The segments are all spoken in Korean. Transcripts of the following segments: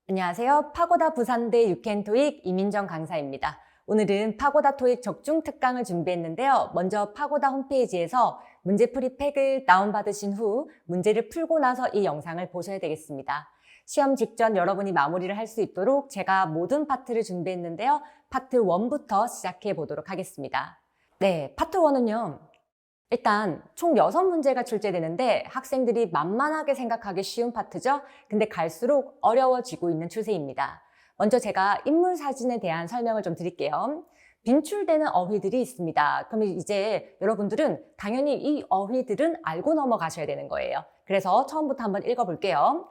안녕하세요. 파고다 부산대 유캔토익 이민정 강사입니다. 오늘은 파고다 토익 적중 특강을 준비했는데요. 먼저 파고다 홈페이지에서 문제풀이 팩을 다운받으신 후 문제를 풀고 나서 이 영상을 보셔야 되겠습니다. 시험 직전 여러분이 마무리를 할 수 있도록 제가 모든 파트를 준비했는데요. 파트 1부터 시작해 보도록 하겠습니다. 네, 파트 1은요. 일단 총 6문제가 출제되는데 학생들이 만만하게 생각하기 쉬운 파트죠. 근데 갈수록 어려워지고 있는 추세입니다. 먼저 제가 인물 사진에 대한 설명을 좀 드릴게요. 빈출되는 어휘들이 있습니다. 그럼 이제 여러분들은 당연히 이 어휘들은 알고 넘어가셔야 되는 거예요. 그래서 처음부터 한번 읽어볼게요.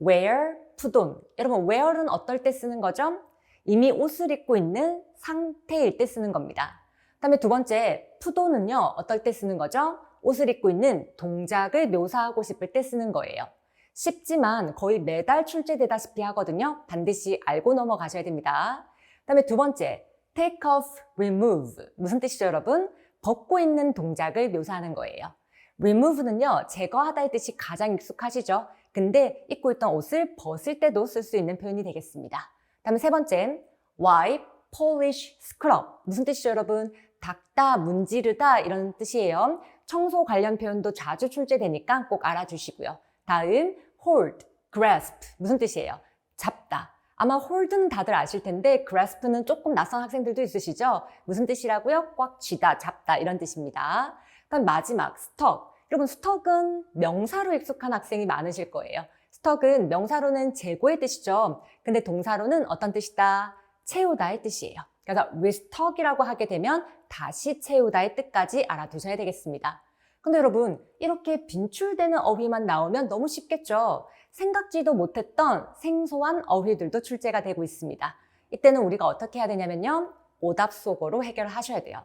wear, put on. 여러분 wear은 어떨 때 쓰는 거죠? 이미 옷을 입고 있는 상태일 때 쓰는 겁니다. 그다음에 두 번째, put on은요, 어떨 때 쓰는 거죠? 옷을 입고 있는 동작을 묘사하고 싶을 때 쓰는 거예요. 쉽지만 거의 매달 출제되다시피 하거든요. 반드시 알고 넘어가셔야 됩니다. 그다음에 두 번째, take off, remove. 무슨 뜻이죠, 여러분? 벗고 있는 동작을 묘사하는 거예요. remove는요, 제거하다의 뜻이 가장 익숙하시죠? 근데 입고 있던 옷을 벗을 때도 쓸 수 있는 표현이 되겠습니다. 그다음에 세 번째, wipe, polish, scrub. 무슨 뜻이죠, 여러분? 닦다, 문지르다 이런 뜻이에요. 청소 관련 표현도 자주 출제되니까 꼭 알아주시고요. 다음, hold, grasp. 무슨 뜻이에요? 잡다. 아마 hold는 다들 아실 텐데 grasp는 조금 낯선 학생들도 있으시죠? 무슨 뜻이라고요? 꽉 쥐다, 잡다 이런 뜻입니다. 그럼 마지막, stuck. 여러분 stuck은 명사로 익숙한 학생이 많으실 거예요. stuck은 명사로는 재고의 뜻이죠. 근데 동사로는 어떤 뜻이다? 채우다의 뜻이에요. 그래서 restock이라고 하게 되면 다시 채우다의 뜻까지 알아두셔야 되겠습니다. 근데 여러분, 이렇게 빈출되는 어휘만 나오면 너무 쉽겠죠? 생각지도 못했던 생소한 어휘들도 출제가 되고 있습니다. 이때는 우리가 어떻게 해야 되냐면요. 오답 속어로 해결하셔야 돼요.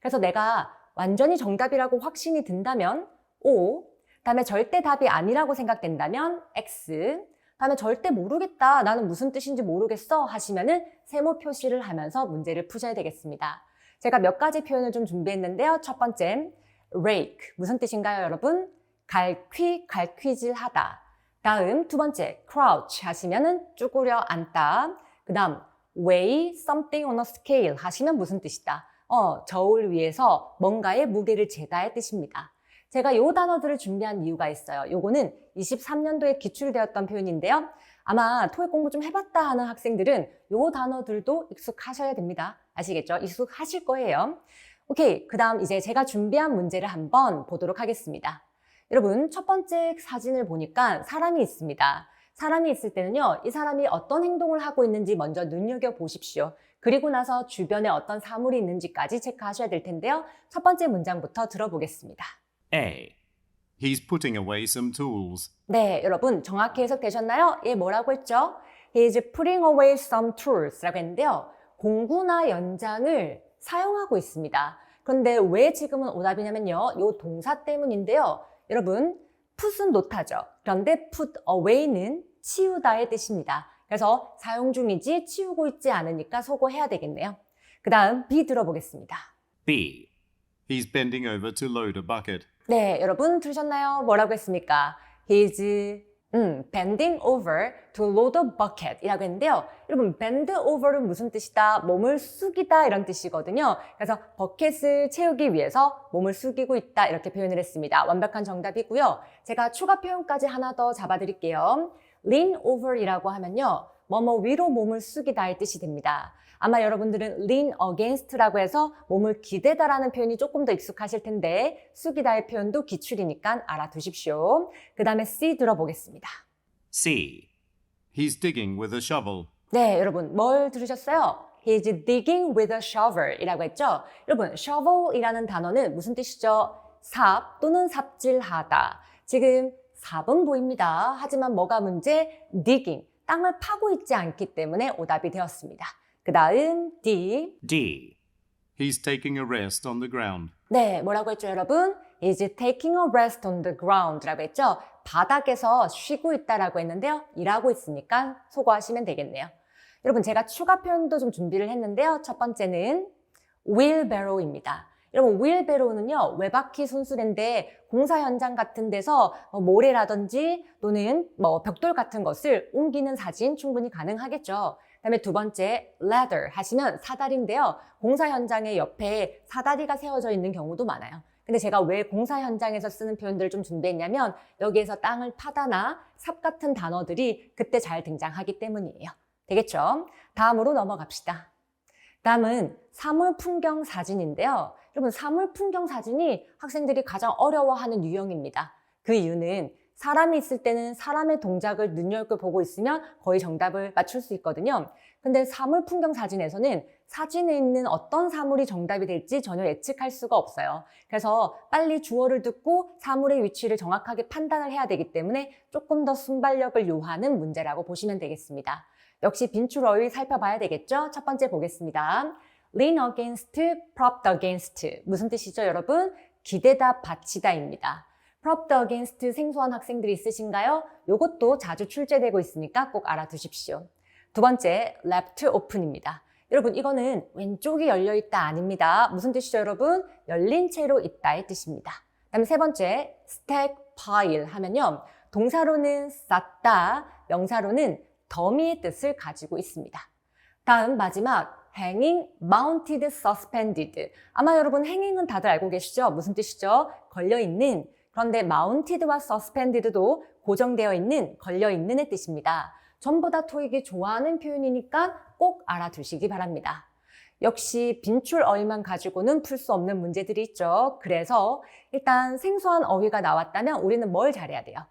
그래서 내가 완전히 정답이라고 확신이 든다면 O, 그다음에 절대 답이 아니라고 생각된다면 X, 그다음에 절대 모르겠다, 나는 무슨 뜻인지 모르겠어 하시면은 세모 표시를 하면서 문제를 푸셔야 되겠습니다. 제가 몇 가지 표현을 좀 준비했는데요. 첫 번째, rake. 무슨 뜻인가요, 여러분? 갈퀴질하다. 다음 두 번째, crouch 하시면은 쭈그려 앉다. 그 다음, weigh something on a scale 하시면 무슨 뜻이다? 저울 위에서 뭔가의 무게를 재다의 뜻입니다. 제가 요 단어들을 준비한 이유가 있어요. 요거는 23년도에 기출되었던 표현인데요. 아마 토익 공부 좀 해봤다 하는 학생들은 요 단어들도 익숙하셔야 됩니다. 아시겠죠? 익숙하실 거예요. 오케이, 그 다음 이제 제가 준비한 문제를 한번 보도록 하겠습니다. 여러분, 첫 번째 사진을 보니까 사람이 있습니다. 사람이 있을 때는요, 이 사람이 어떤 행동을 하고 있는지 먼저 눈여겨보십시오. 그리고 나서 주변에 어떤 사물이 있는지까지 체크하셔야 될 텐데요. 첫 번째 문장부터 들어보겠습니다. A. He's putting away some tools. 네, 여러분 정확히 해석되셨나요? 예, 뭐라고 했죠? He's putting away some tools 라고 했는데요. 공구나 연장을 사용하고 있습니다. 그런데 왜 지금은 오답이냐면요. 요 동사 때문인데요. 여러분, put은 놓다죠. 그런데 put away는 치우다의 뜻입니다. 그래서 사용 중이지 치우고 있지 않으니까 소거해야 되겠네요. 그 다음 B 들어보겠습니다. B. He's bending over to load a bucket. 네, 여러분 들으셨나요? 뭐라고 했습니까? He's bending over to load a bucket 이라고 했는데요. 여러분, bend over는 무슨 뜻이다? 몸을 숙이다 이런 뜻이거든요. 그래서 버켓을 채우기 위해서 몸을 숙이고 있다 이렇게 표현을 했습니다. 완벽한 정답이고요. 제가 추가 표현까지 하나 더 잡아드릴게요. lean over 이라고 하면요. 뭐뭐 위로 몸을 숙이다의 뜻이 됩니다. 아마 여러분들은 lean against라고 해서 몸을 기대다라는 표현이 조금 더 익숙하실 텐데 숙이다의 표현도 기출이니까 알아두십시오. 그 다음에 C 들어보겠습니다. C. He's digging with a shovel. 네, 여러분 뭘 들으셨어요? He's digging with a shovel 이라고 했죠? 여러분, shovel이라는 단어는 무슨 뜻이죠? 삽 또는 삽질하다. 지금 삽은 보입니다. 하지만 뭐가 문제? digging. 땅을 파고 있지 않기 때문에 오답이 되었습니다. 그 다음 D. D. He's taking a rest on the ground. 네, 뭐라고 했죠, 여러분? Is taking a rest on the ground 라고 했죠? 바닥에서 쉬고 있다라고 했는데요. 일하고 있으니까 소거하시면 되겠네요. 여러분, 제가 추가 표현도 좀 준비를 했는데요. 첫 번째는 wheelbarrow입니다. 여러분, wheelbarrow는요, 외바퀴 손수레인데 공사 현장 같은 데서 모래라든지 또는 벽돌 같은 것을 옮기는 사진 충분히 가능하겠죠. 그다음에 두 번째, ladder 하시면 사다리인데요. 공사 현장의 옆에 사다리가 세워져 있는 경우도 많아요. 근데 제가 왜 공사 현장에서 쓰는 표현들을 좀 준비했냐면 여기에서 땅을 파다나 삽 같은 단어들이 그때 잘 등장하기 때문이에요. 되겠죠? 다음으로 넘어갑시다. 다음은 사물 풍경 사진인데요. 여러분, 사물 풍경 사진이 학생들이 가장 어려워하는 유형입니다. 그 이유는 사람이 있을 때는 사람의 동작을 눈여겨보고 있으면 거의 정답을 맞출 수 있거든요. 근데 사물 풍경 사진에서는 사진에 있는 어떤 사물이 정답이 될지 전혀 예측할 수가 없어요. 그래서 빨리 주어를 듣고 사물의 위치를 정확하게 판단을 해야 되기 때문에 조금 더 순발력을 요하는 문제라고 보시면 되겠습니다. 역시 빈출어휘 살펴봐야 되겠죠? 첫 번째 보겠습니다. lean against, propped against. 무슨 뜻이죠, 여러분? 기대다, 받치다입니다. propped against 생소한 학생들이 있으신가요? 이것도 자주 출제되고 있으니까 꼭 알아두십시오. 두 번째, left open입니다. 여러분, 이거는 왼쪽이 열려있다 아닙니다. 무슨 뜻이죠, 여러분? 열린 채로 있다의 뜻입니다. 그다음에 세 번째, stack pile 하면요. 동사로는 쌓다, 명사로는 더미의 뜻을 가지고 있습니다. 다음 마지막, hanging, mounted, suspended. 아마 여러분 hanging은 다들 알고 계시죠? 무슨 뜻이죠? 걸려있는. 그런데 mounted와 suspended도 고정되어 있는, 걸려있는의 뜻입니다. 전부 다 토익이 좋아하는 표현이니까 꼭 알아두시기 바랍니다. 역시 빈출 어휘만 가지고는 풀 수 없는 문제들이 있죠. 그래서 일단 생소한 어휘가 나왔다면 우리는 뭘 잘해야 돼요?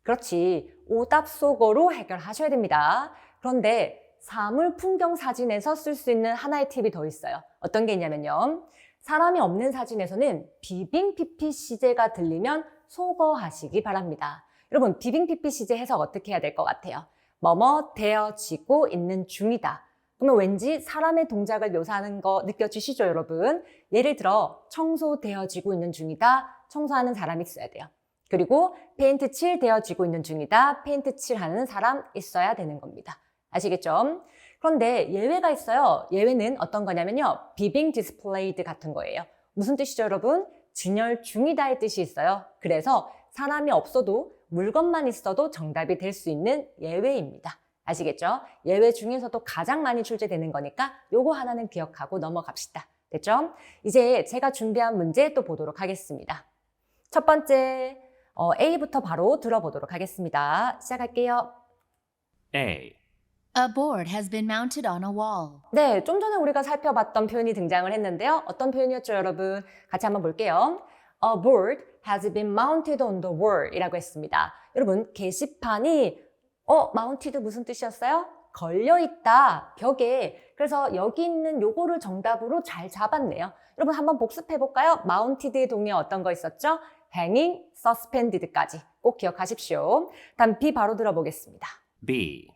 그렇지, 오답 속어로 해결하셔야 됩니다. 그런데 사물 풍경 사진에서 쓸 수 있는 하나의 팁이 더 있어요. 어떤 게 있냐면요. 사람이 없는 사진에서는 비빙 PP 시제가 들리면 속어하시기 바랍니다. 여러분, 비빙 PP 시제 해석 어떻게 해야 될 것 같아요? 뭐뭐 되어지고 있는 중이다. 그러면 왠지 사람의 동작을 묘사하는 거 느껴지시죠, 여러분? 예를 들어 청소되어지고 있는 중이다. 청소하는 사람이 있어야 돼요. 그리고 페인트 칠 되어지고 있는 중이다. 페인트 칠하는 사람 있어야 되는 겁니다. 아시겠죠? 그런데 예외가 있어요. 예외는 어떤 거냐면요. being displayed 같은 거예요. 무슨 뜻이죠, 여러분? 진열 중이다의 뜻이 있어요. 그래서 사람이 없어도 물건만 있어도 정답이 될 수 있는 예외입니다. 아시겠죠? 예외 중에서도 가장 많이 출제되는 거니까 요거 하나는 기억하고 넘어갑시다. 됐죠? 이제 제가 준비한 문제 또 보도록 하겠습니다. 첫 번째, A부터 바로 들어보도록 하겠습니다. 시작할게요. A. A board has been mounted on a wall. 네, 좀 전에 우리가 살펴봤던 표현이 등장을 했는데요. 어떤 표현이었죠, 여러분? 같이 한번 볼게요. A board has been mounted on the wall 이라고 했습니다. 여러분, 게시판이 mounted 무슨 뜻이었어요? 걸려있다, 벽에. 그래서 여기 있는 요거를 정답으로 잘 잡았네요. 여러분, 한번 복습해볼까요? mounted의 동의어 어떤 거 있었죠? hanging, suspended까지 꼭 기억하십시오. 다음 B 바로 들어보겠습니다. B.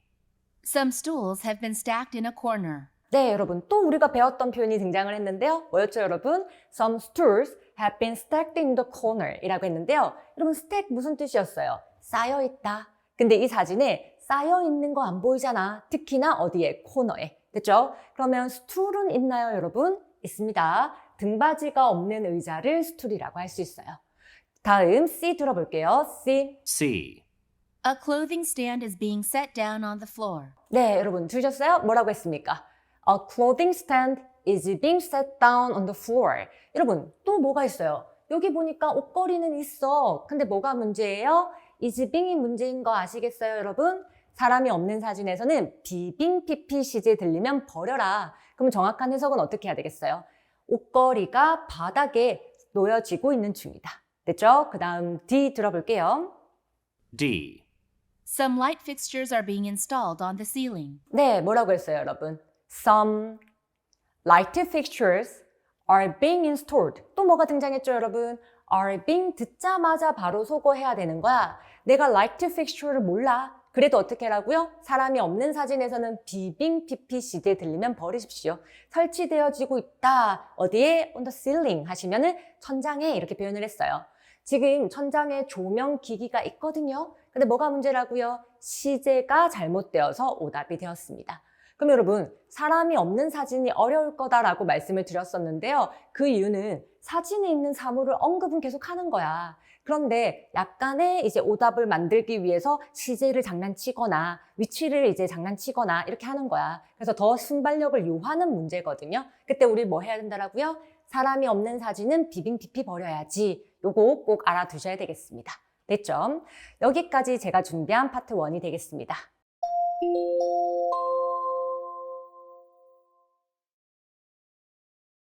Some stools have been stacked in a corner. 네, 여러분, 또 우리가 배웠던 표현이 등장을 했는데요. 뭐였죠, 여러분? Some stools have been stacked in the corner 이라고 했는데요. 여러분, stack 무슨 뜻이었어요? 쌓여있다. 근데 이 사진에 쌓여있는 거 안 보이잖아. 특히나 어디에? 코너에. 됐죠? 그러면 스툴은 있나요, 여러분? 있습니다. 등받이가 없는 의자를 스툴이라고 할 수 있어요. 다음 C 들어볼게요. C. C. A clothing stand is being set down on the floor. 네, 여러분 들으셨어요? 뭐라고 했습니까? A clothing stand is being set down on the floor. 여러분, 또 뭐가 있어요? 여기 보니까 옷걸이는 있어. 근데 뭐가 문제예요? is being이 문제인 거 아시겠어요, 여러분? 사람이 없는 사진에서는 비빙 PP 시제 들리면 버려라. 그럼 정확한 해석은 어떻게 해야 되겠어요? 옷걸이가 바닥에 놓여지고 있는 중이다. 됐죠? 그 다음 D 들어볼게요. D. Some light fixtures are being installed on the ceiling. 네, 뭐라고 했어요, 여러분? Some light fixtures are being installed. 또 뭐가 등장했죠, 여러분? are being 듣자마자 바로 소거해야 되는 거야. 내가 light fixture를 몰라. 그래도 어떻게 하라고요? 사람이 없는 사진에서는 비빙 PP 시제 들리면 버리십시오. 설치되어지고 있다. 어디에? On the ceiling 하시면은 천장에 이렇게 표현을 했어요. 지금 천장에 조명 기기가 있거든요. 근데 뭐가 문제라고요? 시제가 잘못되어서 오답이 되었습니다. 그럼 여러분, 사람이 없는 사진이 어려울 거다라고 말씀을 드렸었는데요. 그 이유는 사진에 있는 사물을 언급은 계속 하는 거야. 그런데 약간의 이제 오답을 만들기 위해서 시제를 장난치거나 위치를 이제 장난치거나 이렇게 하는 거야. 그래서 더 순발력을 요하는 문제거든요. 그때 우리 뭐 해야 된다라고요? 사람이 없는 사진은 비빙피피 버려야지. 요거 꼭 알아두셔야 되겠습니다. 됐죠? 여기까지 제가 준비한 파트 1이 되겠습니다.